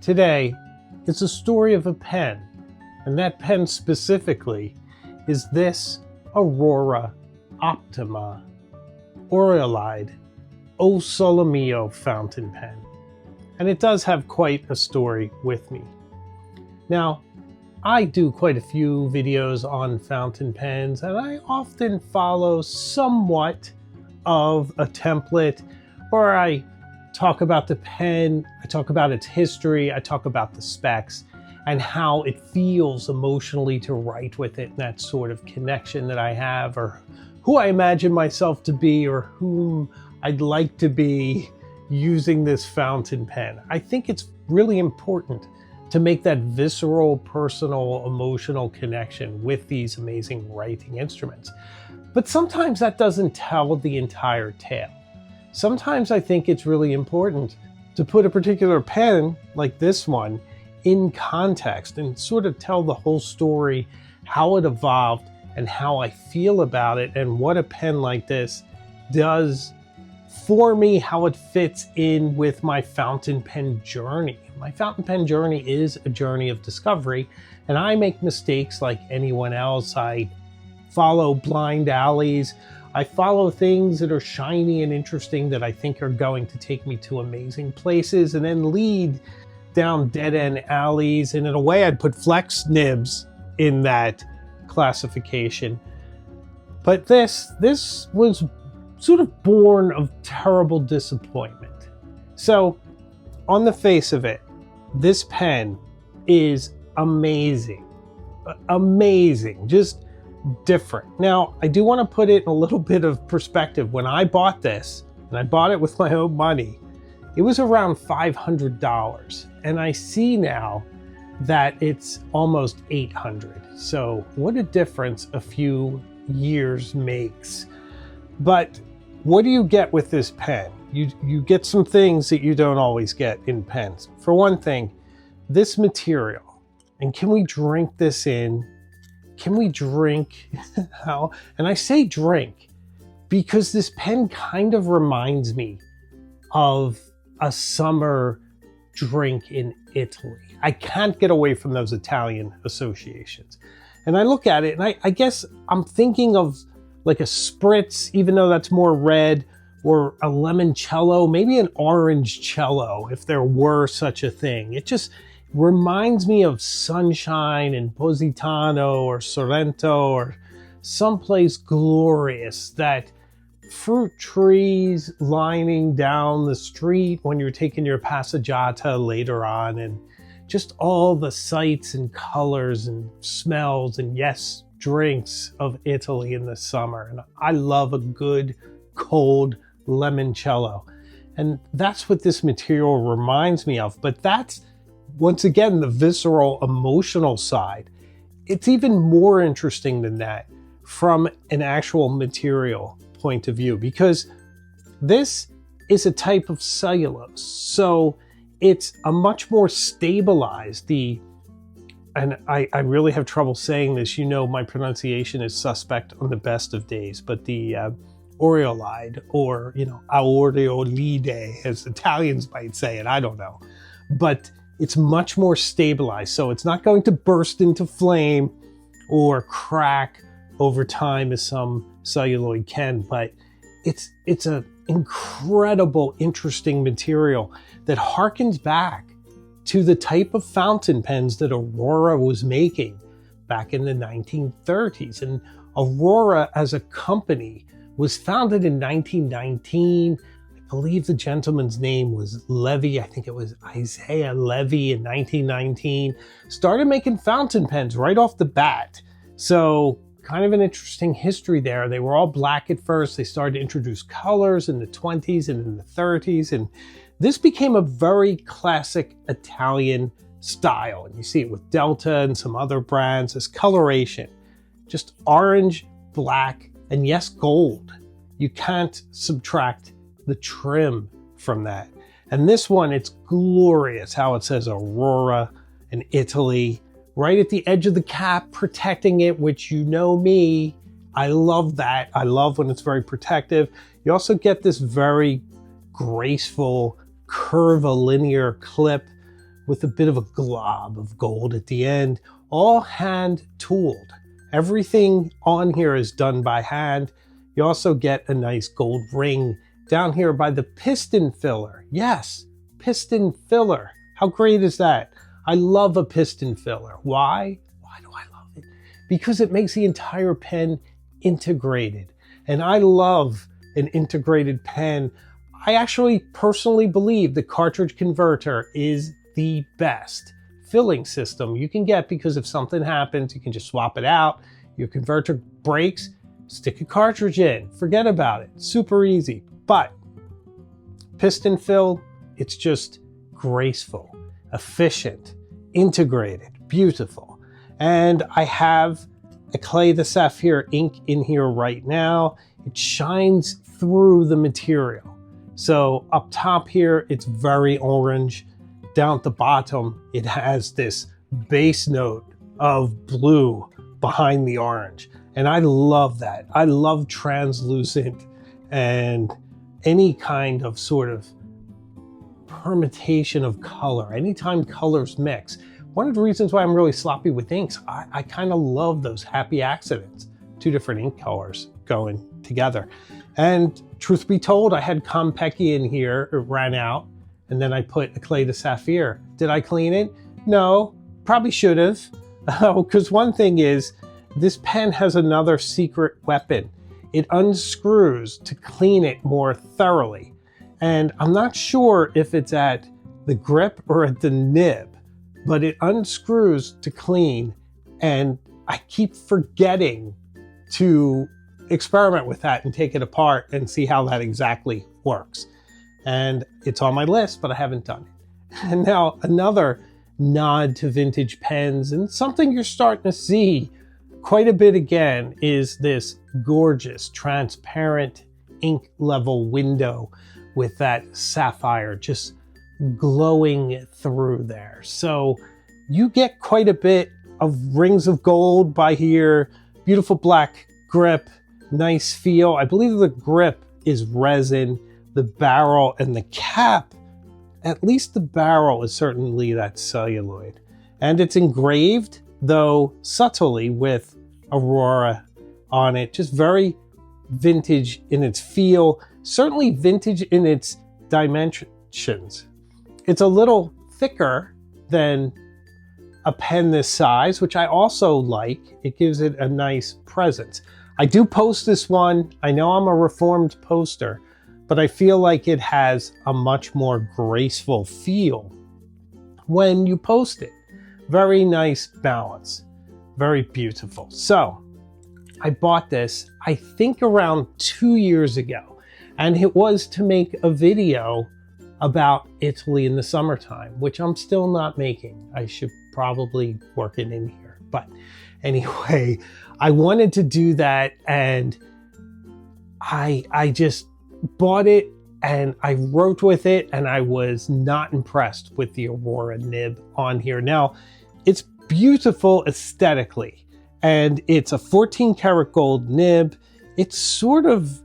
Today, it's a story of a pen, and that pen specifically is this Aurora Optima Auralide O Sole Mio fountain pen. And it does have quite a story with me. Now, I do quite a few videos on fountain pens, and I often follow somewhat of a template, or I talk about the pen, I talk about its history, I talk about the specs, and how it feels emotionally to write with it, and that sort of connection that I have, or who I imagine myself to be, or whom I'd like to be using this fountain pen. I think it's really important to make that visceral, personal, emotional connection with these amazing writing instruments. But sometimes that doesn't tell the entire tale. Sometimes I think it's really important to put a particular pen, like this one, in context and sort of tell the whole story, how it evolved and how I feel about it, and what a pen like this does for me, how it fits in with my fountain pen journey. My fountain pen journey is a journey of discovery, and I make mistakes like anyone else. I follow blind alleys. I follow things that are shiny and interesting that I think are going to take me to amazing places, and then lead down dead-end alleys. And in a way, I'd put flex nibs in that classification. But this was sort of born of terrible disappointment. So on the face of it, this pen is amazing. Amazing, just different. Now, I do want to put it in a little bit of perspective. When I bought this, and I bought it with my own money, it was around $500. And I see now that it's almost $800. So what a difference a few years makes. But what do you get with this pen? You get some things that you don't always get in pens. For one thing, this material. And can we drink this in? Can we drink how? And I say drink because this pen kind of reminds me of a summer drink in Italy. I can't get away from those Italian associations. And I look at it and I guess I'm thinking of like a spritz, even though that's more red, or a limoncello, maybe an orange cello, if there were such a thing. It just reminds me of sunshine in Positano or Sorrento or someplace glorious, that fruit trees lining down the street when you're taking your passeggiata later on, and just all the sights and colors and smells and, yes, drinks of Italy in the summer. And I love a good cold limoncello. And that's what this material reminds me of. But that's, once again, the visceral, emotional side. It's even more interesting than that from an actual material point of view, because this is a type of cellulose. So it's a much more stabilized, and I really have trouble saying this, you know, my pronunciation is suspect on the best of days, but the Auralide, or, you know, Auralide, as Italians might say it, I don't know. But it's much more stabilized, so it's not going to burst into flame or crack over time as some celluloid can, but it's an incredible, interesting material that harkens back to the type of fountain pens that Aurora was making back in the 1930s. And Aurora as a company was founded in 1919. I believe the gentleman's name was Levy. I think it was Isaiah Levy in 1919. Started making fountain pens right off the bat. So kind of an interesting history there. They were all black at first. They started to introduce colors in the 20s and in the 30s. And this became a very classic Italian style. And you see it with Delta and some other brands, this coloration. Just orange, black, and yes, gold. You can't subtract the trim from that. And this one, it's glorious how it says Aurora in Italy, right at the edge of the cap, protecting it, which, you know me, I love that. I love when it's very protective. You also get this very graceful, curvilinear clip with a bit of a glob of gold at the end, all hand tooled. Everything on here is done by hand. You also get a nice gold ring down here by the piston filler. Yes, piston filler. How great is that? I love a piston filler. Why? Why do I love it? Because it makes the entire pen integrated. And I love an integrated pen. I actually personally believe the cartridge converter is the best filling system you can get, because if something happens, you can just swap it out. Your converter breaks, stick a cartridge in, forget about it. Super easy. But piston fill, it's just graceful, efficient, integrated, beautiful. And I have a Clay de Saphir ink in here right now. It shines through the material. So up top here, it's very orange. Down at the bottom, it has this base note of blue behind the orange. And I love that. I love translucent and any kind of sort of permutation of color. Anytime colors mix. One of the reasons why I'm really sloppy with inks, I kind of love those happy accidents. Two different ink colors going together. And truth be told, I had Compeki in here, it ran out, and then I put a Clay de Saphir. Did I clean it? No, probably should have. Because one thing is, this pen has another secret weapon. It unscrews to clean it more thoroughly. And I'm not sure if it's at the grip or at the nib, but it unscrews to clean. And I keep forgetting to experiment with that and take it apart and see how that exactly works. And it's on my list, but I haven't done it. And now another nod to vintage pens, and something you're starting to see quite a bit again, is this gorgeous transparent ink level window with that sapphire just glowing through there. So you get quite a bit of rings of gold by here, beautiful black grip, nice feel. I believe the grip is resin, the barrel and the cap, at least the barrel is certainly that celluloid. And it's engraved, though subtly, with Aurora on it. Just very vintage in its feel, certainly vintage in its dimensions. It's a little thicker than a pen this size, which I also like. It gives it a nice presence. I do post this one. I know I'm a reformed poster, but I feel like it has a much more graceful feel when you post it. Very nice balance, very beautiful. So I bought this, I think around 2 years ago, and it was to make a video about Italy in the summertime, which I'm still not making. I should probably work it in here. But anyway, I wanted to do that, and I just bought it and I wrote with it, and I was not impressed with the Aurora nib on here. Now, it's beautiful aesthetically, and it's a 14 karat gold nib. It's sort of,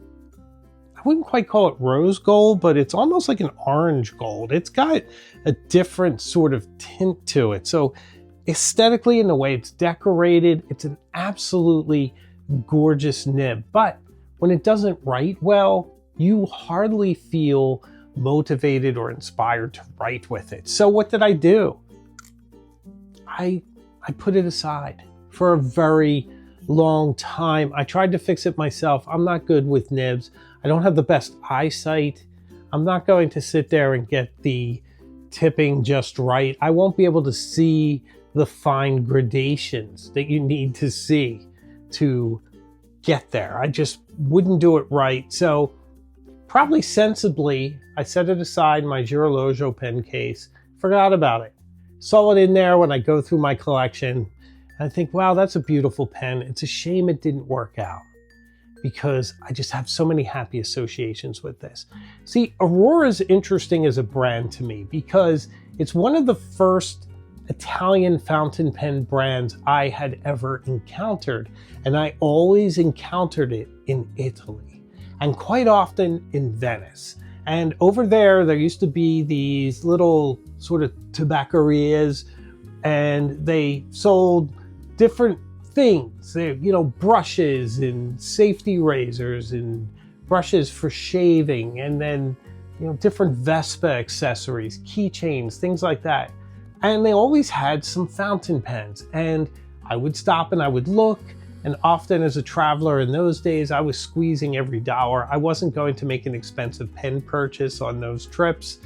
I wouldn't quite call it rose gold, but it's almost like an orange gold. It's got a different sort of tint to it. So aesthetically, in the way it's decorated, it's an absolutely gorgeous nib. But when it doesn't write well, you hardly feel motivated or inspired to write with it. So what did I do? I put it aside for a very long time. I tried to fix it myself. I'm not good with nibs. I don't have the best eyesight. I'm not going to sit there and get the tipping just right. I won't be able to see the fine gradations that you need to see to get there. I just wouldn't do it right. So probably sensibly, I set it aside in my Girologio pen case, forgot about it. Saw it in there when I go through my collection. I think, wow, that's a beautiful pen. It's a shame it didn't work out, because I just have so many happy associations with this. See, Aurora's interesting as a brand to me because it's one of the first Italian fountain pen brands I had ever encountered. And I always encountered it in Italy, and quite often in Venice. And over there used to be these little sort of tabaccerias, and they sold different things. They, brushes and safety razors and brushes for shaving, and then different Vespa accessories, keychains, things like that. And they always had some fountain pens, and I would stop and I would look. And often as a traveler in those days, I was squeezing every dollar. I wasn't going to make an expensive pen purchase on those trips.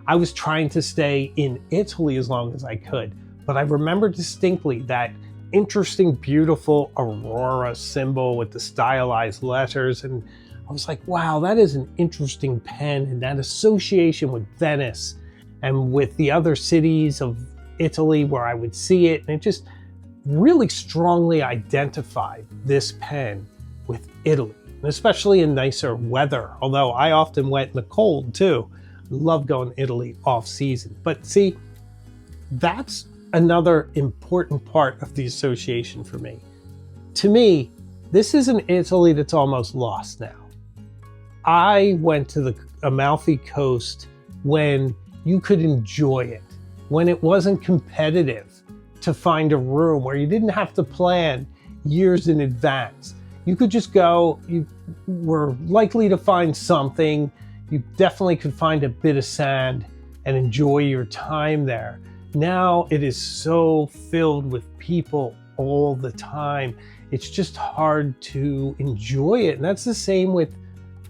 I was trying to stay in Italy as long as I could. But I remember distinctly that interesting, beautiful Aurora symbol with the stylized letters. And I was like, wow, that is an interesting pen. And that association with Venice and with the other cities of Italy where I would see it. And it just really strongly identified this pen with Italy, and especially in nicer weather. Although I often went in the cold too. Love going to Italy off season. But see, that's another important part of the association for me. To me, this is an Italy that's almost lost now. I went to the Amalfi Coast when you could enjoy it, when it wasn't competitive to find a room, where you didn't have to plan years in advance. You could just go, you were likely to find something, you definitely could find a bit of sand and enjoy your time there. Now it is so filled with people all the time. It's just hard to enjoy it. And that's the same with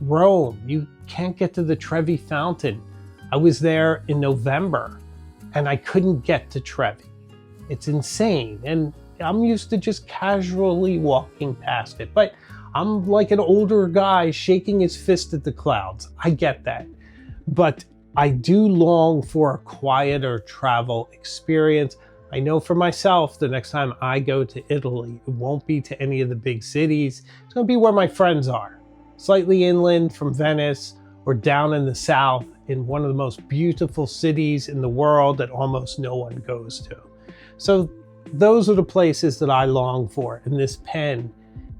Rome. You can't get to the Trevi Fountain. I was there in November and I couldn't get to Trevi. It's insane. And I'm used to just casually walking past it. But I'm like an older guy shaking his fist at the clouds. I get that. But I do long for a quieter travel experience. I know for myself, the next time I go to Italy, it won't be to any of the big cities. It's going to be where my friends are, slightly inland from Venice, or down in the south in one of the most beautiful cities in the world that almost no one goes to. So those are the places that I long for. And this pen,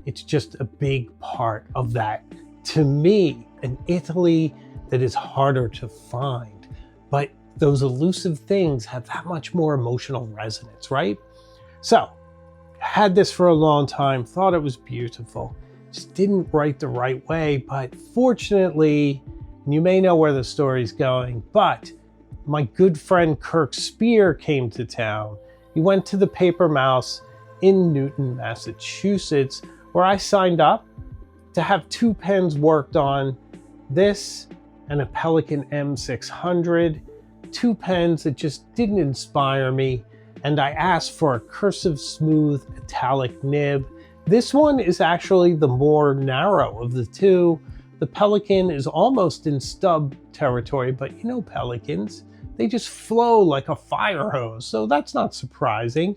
it's just a big part of that. To me, an Italy that is harder to find, but those elusive things have that much more emotional resonance, right? So, had this for a long time, thought it was beautiful, just didn't write the right way, but fortunately, you may know where the story's going, but my good friend Kirk Spear came to town. He went to the Paper Mouse in Newton, Massachusetts, where I signed up to have 2 pens worked on, this and a Pelican M600, 2 pens that just didn't inspire me, and I asked for a cursive smooth italic nib. This one is actually the more narrow of the two. The Pelican is almost in stub territory, but you know Pelicans, they just flow like a fire hose, so that's not surprising.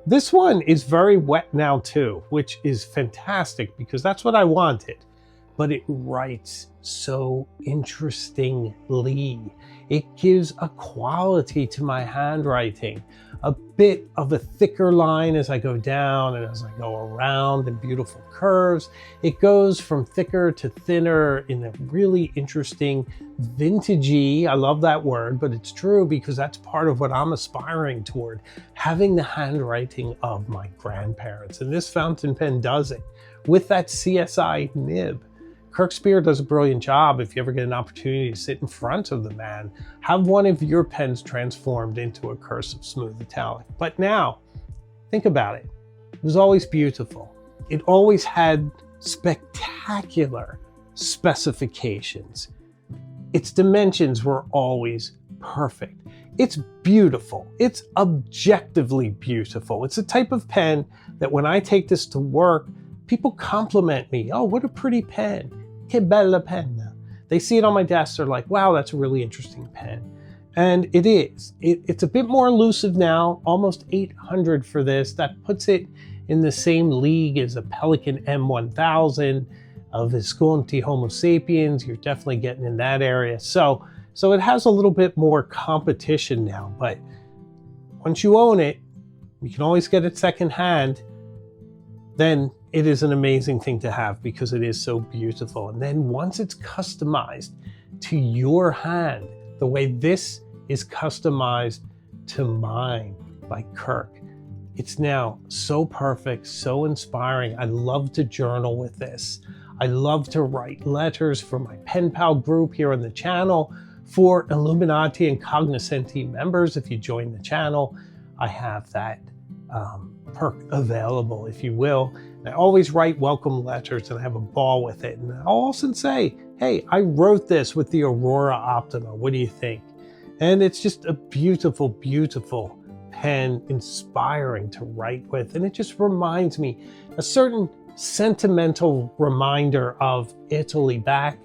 This one is very wet now too, which is fantastic because that's what I wanted. But it writes so interestingly. It gives a quality to my handwriting, a bit of a thicker line as I go down and as I go around in beautiful curves. It goes from thicker to thinner in a really interesting vintagey, I love that word, but it's true because that's part of what I'm aspiring toward, having the handwriting of my grandparents. And this fountain pen does it with that CSI nib. Kirk Spear does a brilliant job. If you ever get an opportunity to sit in front of the man, have one of your pens transformed into a cursive smooth italic. But now, think about it. It was always beautiful. It always had spectacular specifications. Its dimensions were always perfect. It's beautiful. It's objectively beautiful. It's a type of pen that when I take this to work, people compliment me. Oh, what a pretty pen. Che bella penna. They see it on my desk, they're like, wow, that's a really interesting pen. And it is. It's a bit more elusive now, almost 800 for this. That puts it in the same league as a Pelican M1000, a Visconti Homo sapiens. You're definitely getting in that area. So it has a little bit more competition now, but once you own it, you can always get it secondhand, then it is an amazing thing to have because it is so beautiful. And then once it's customized to your hand, the way this is customized to mine by Kirk. It's now so perfect, so inspiring. I love to journal with this. I love to write letters for my pen pal group here on the channel, for Illuminati and Cognoscenti members. If you join the channel, I have that perk available, if you will. And I always write welcome letters and I have a ball with it. And I'll often say, hey, I wrote this with the Aurora Optima. What do you think? And it's just a beautiful, beautiful pen, inspiring to write with. And it just reminds me, a certain sentimental reminder of Italy back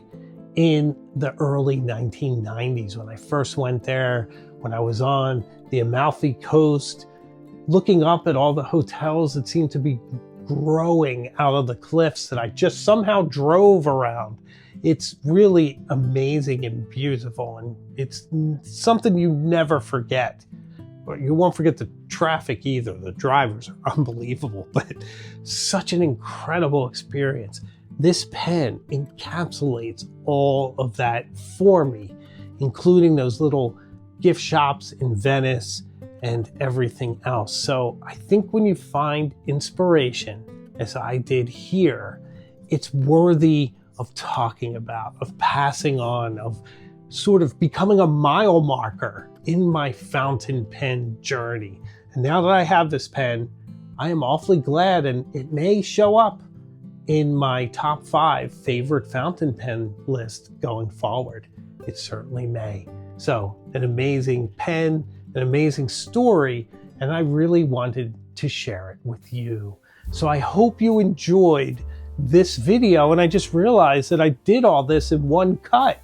in the early 1990s when I first went there, when I was on the Amalfi Coast, looking up at all the hotels that seemed to be growing out of the cliffs that I just somehow drove around. It's really amazing and beautiful, and it's something you never forget. But you won't forget the traffic either. The drivers are unbelievable, but such an incredible experience. This pen encapsulates all of that for me, including those little gift shops in Venice and everything else. So I think when you find inspiration, as I did here, it's worthy of talking about, of passing on, of sort of becoming a mile marker in my fountain pen journey. And now that I have this pen, I am awfully glad, and it may show up in my top 5 favorite fountain pen list going forward. It certainly may. So, an amazing pen, an amazing story, and I really wanted to share it with you. So I hope you enjoyed this video, and I just realized that I did all this in one cut.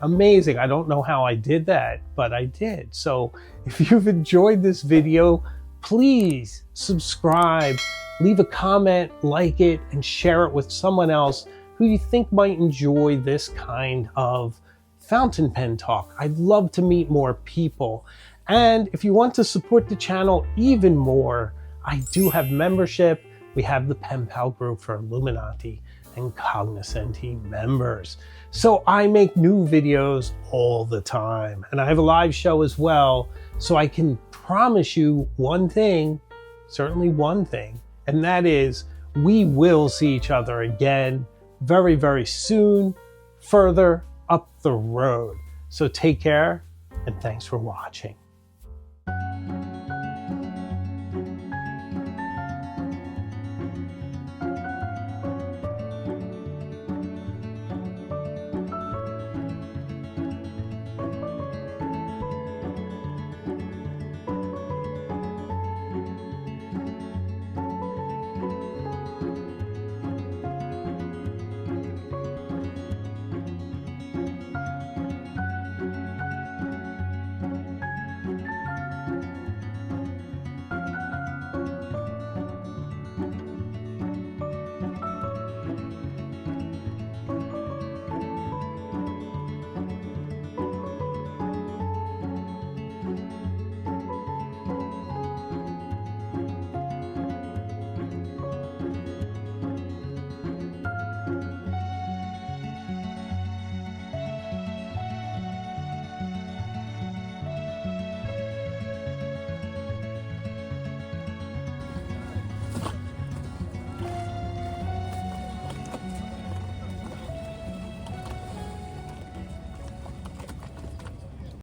Amazing. I don't know how I did that, but I did. So if you've enjoyed this video, please subscribe, leave a comment, like it, and share it with someone else who you think might enjoy this kind of fountain pen talk. I'd love to meet more people. And if you want to support the channel even more, I do have membership. We have the pen pal group for Illuminati and Cognoscenti members. So I make new videos all the time, and I have a live show as well. So I can promise you one thing, certainly one thing, and that is we will see each other again very, very soon, further up the road. So take care, and thanks for watching.